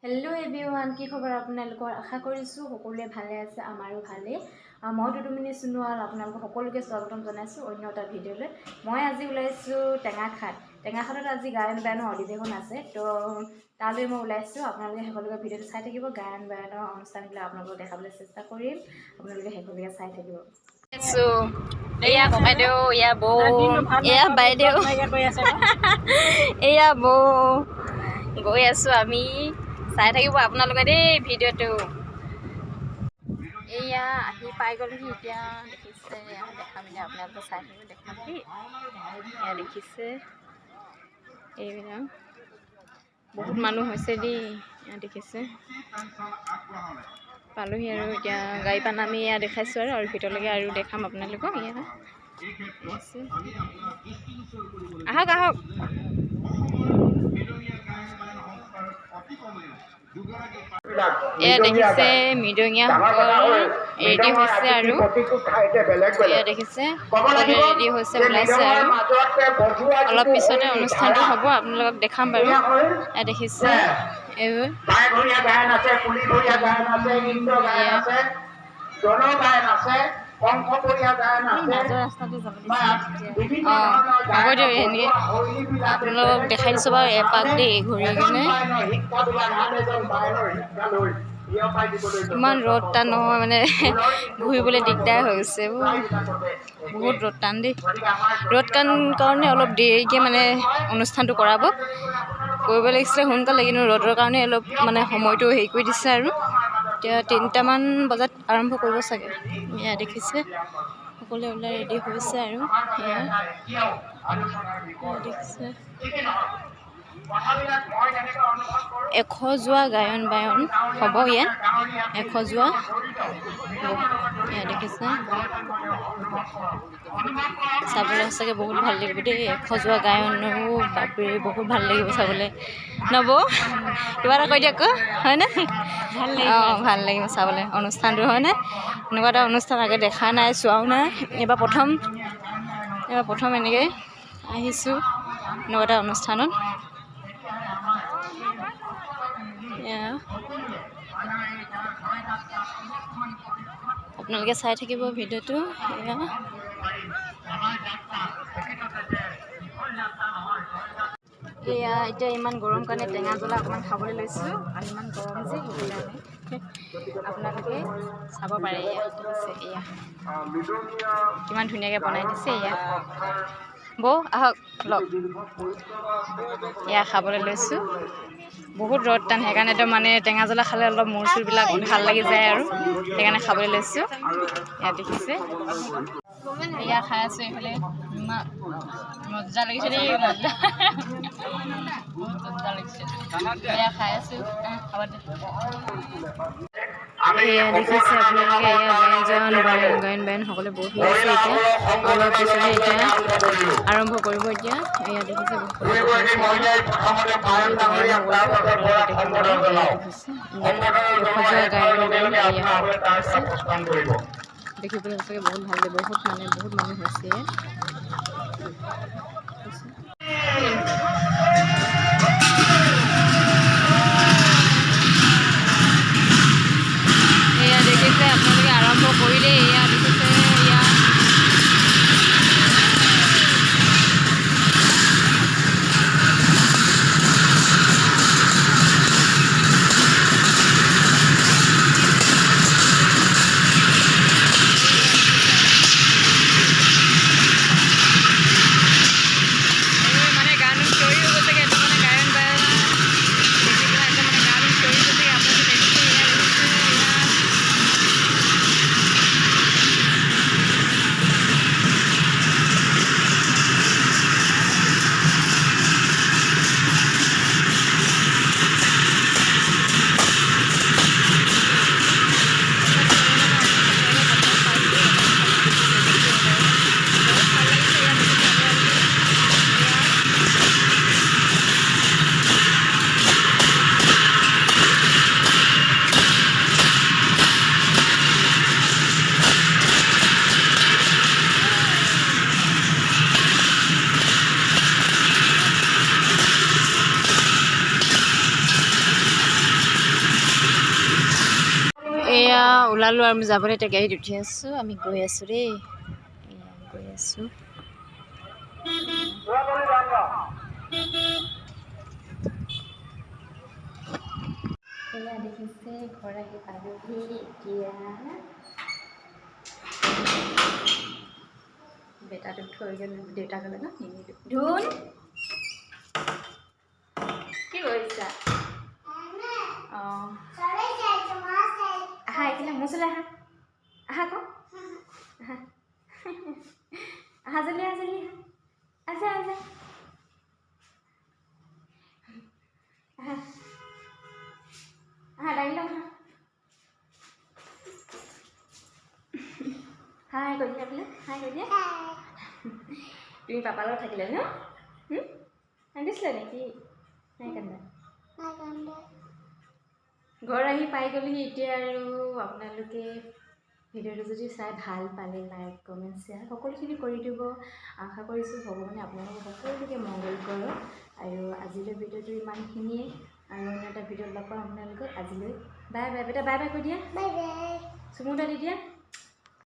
Hello' everyone, কি খবৰ আপোনালোকৰ? আশা কৰিছোঁ সকলোৱে ভালে আছে, আমাৰো ভালেই। মই দুদুমণি সোণোৱাল আপোনালোকক সকলোকে স্বাগতম জনাইছোঁ অন্য এটা ভিডিঅ'লৈ। মই আজি ওলাইছোঁ টেঙাখাটত আজি গায়ন বায়নৰ অধিৱেশন আছে, তো তালৈ মই ওলাইছোঁ। আপোনালোকে শেষলৈকে ভিডিঅ'টো চাই থাকিব। গায়ন বায়নৰ অনুষ্ঠানবিলাক আপোনালোকক দেখাবলৈ চেষ্টা কৰিম, আপোনালোকে শেষলৈকে চাই থাকিব। এয়া ককাইদেউ, এয়া বৌ, এয়া বাইদেউ, এয়া বৌ, গৈ আছোঁ আমি। চাই থাকিব আপোনালোকে দেই ভিডিঅ'টো। এয়া আহি পাই গ'লোহি এতিয়া, দেখিছে দেখাম এতিয়া আপোনালোকে চাই থাকিব, দেখাম দেই। এয়া দেখিছে এইবিলাক বহুত মানুহ হৈছে দেই, এয়া দেখিছে পালোহি আৰু এতিয়া গাড়ী পৰা নামি এয়া দেখাইছোঁ আৰু ভিতৰলৈকে আৰু দেখাম আপোনালোকক। এয়া আহক আহক। এয়া দেখিছে মৃদঙীয়াসকল ৰেডি হৈছে আৰু এয়া দেখিছে সকলোৱে ৰেডি হৈছে, ওলাইছে আৰু অলপ পিছতে অনুষ্ঠানটো হ'ব, আপোনালোকক দেখাম বাৰু। এয়া দেখিছে এইবোৰ মাজৰ ৰাস্তাটো যাব দিছে। হ'ব দিয়ক, এনেকৈ আপোনালোকক দেখাই দিছোঁ বাৰু এপাক দেই ঘূৰি কিনে। ইমান ৰ'দ টান নহয়, মানে ঘূৰিবলৈ দিগদাৰ হৈ গৈছে, বহুত ৰ'দ টান দেই। ৰ'দ টান কাৰণে অলপ দেৰিকৈ মানে অনুষ্ঠানটো কৰিব লাগিছিলে সোনকালে, কিন্তু ৰ'দৰ কাৰণে অলপ মানে সময়টো হেৰি কৰি দিছে আৰু এতিয়া 3টামান বজাত আৰম্ভ কৰিব চাগে। এয়া দেখিছে সকলোৱে ওলাই ৰেডি হৈছে আৰু দেখিছে 100 গায়ন বায়ন হ'ব ইয়াত, 100 এয়া দেখিছে চাবলৈ সঁচাকৈ বহুত ভাল লাগিব দেই। 100 গায়নো বাপৰে বহুত ভাল লাগিব চাবলৈ। নব কিবা এটা কৈ দিয়ক আকৌ, হয়নে? ভাল লাগিব চাবলৈ অনুষ্ঠানটো, হয়নে? এনেকুৱা এটা অনুষ্ঠান আগে দেখা নাই, চোৱাও নাই, এইবাৰ প্ৰথম এনেকৈ আহিছোঁ এনেকুৱা এটা অনুষ্ঠানত। আপোনালোকে চাই থাকিব ভিডিঅ'টো। এয়া এতিয়া ইমান গৰম কাৰণে টেঙা জ্বলা অকণমান খাবলৈ লৈছোঁ, আৰু ইমান গৰম যে সেইকাৰণে আপোনালোকে চাব পাৰে। এয়া দেখিছে, এয়া কিমান ধুনীয়াকৈ বনাই দিছে। এয়া বৌ আহক লওক, এয়া খাবলৈ লৈছোঁ। বহুত ৰ'দ টান, সেইকাৰণেতো মানে টেঙা জ্বলা খালে অলপ মূৰ চুৰবিলাক ভাল লাগি যায় আৰু সেইকাৰণে খাবলৈ লৈছোঁ। এয়া দেখিছে, এয়া খাই আছোঁ। এইফালে ইমান মজা লাগিছে দেই, মজা লাগিছে, এয়া খাই আছোঁ। এয়া দেখিছে আপোনালোকে, এয়া গায়ন বায়ন সকলোৱে বহি আছে। এতিয়া অলপ পিছতে এতিয়া আৰম্ভ কৰিব। এতিয়া এয়া দেখিছে দেখিবলৈ সঁচাকৈ বহুত ভাল লাগে, বহুত মানুহ হৈছে। এয়া দেখিছে আপোনালোকে আৰম্ভ কৰিলেই। এয়া দেখিছে, এয়া মানে গান এয়া ওলালোঁ আৰু আমি যাবলৈ এতিয়া গাড়ীত উঠি আছোঁ আমি গৈ আছোঁ দেই এয়া গৈ আছোঁ এয়া দেখিছে ঘৰ আহি পালোহি এতিয়া বেটাটোক থৈ গ'ল দেউতাকলৈ ন নিনিলোঁ ধুন কি কৰিছা অঁ আহা এইফালে মোৰ ওচৰলৈ আহা আহা আকৌ আহা আহা জল্দি আহা জল্দি আহা আহা আহা আহা ডাঙি লওঁ হাই কৰি দিয়া বোলে হাই কৰি দিয়া তুমি পাপাৰ লগত থাকিলে ন কান্দিছিলে নেকি নাই কান্দা ঘৰ আহি পাই গ'লোহি এতিয়া আৰু আপোনালোকে ভিডিঅ'টো যদি চাই ভাল পালে লাইক কমেণ্ট শ্বেয়াৰ সকলোখিনি কৰি দিব আশা কৰিছোঁ ভগৱানে আপোনালোকক সকলোকে মংগল কৰক আৰু আজিলৈ ভিডিঅ'টো ইমানখিনিয়ে আৰু অন্য এটা ভিডিঅ'ত লগ পাম আপোনালোকক আজিলৈ বাই বাই বেটা বাই বাই কৈ দিয়া বাই বাই চুমু এটা দি দিয়া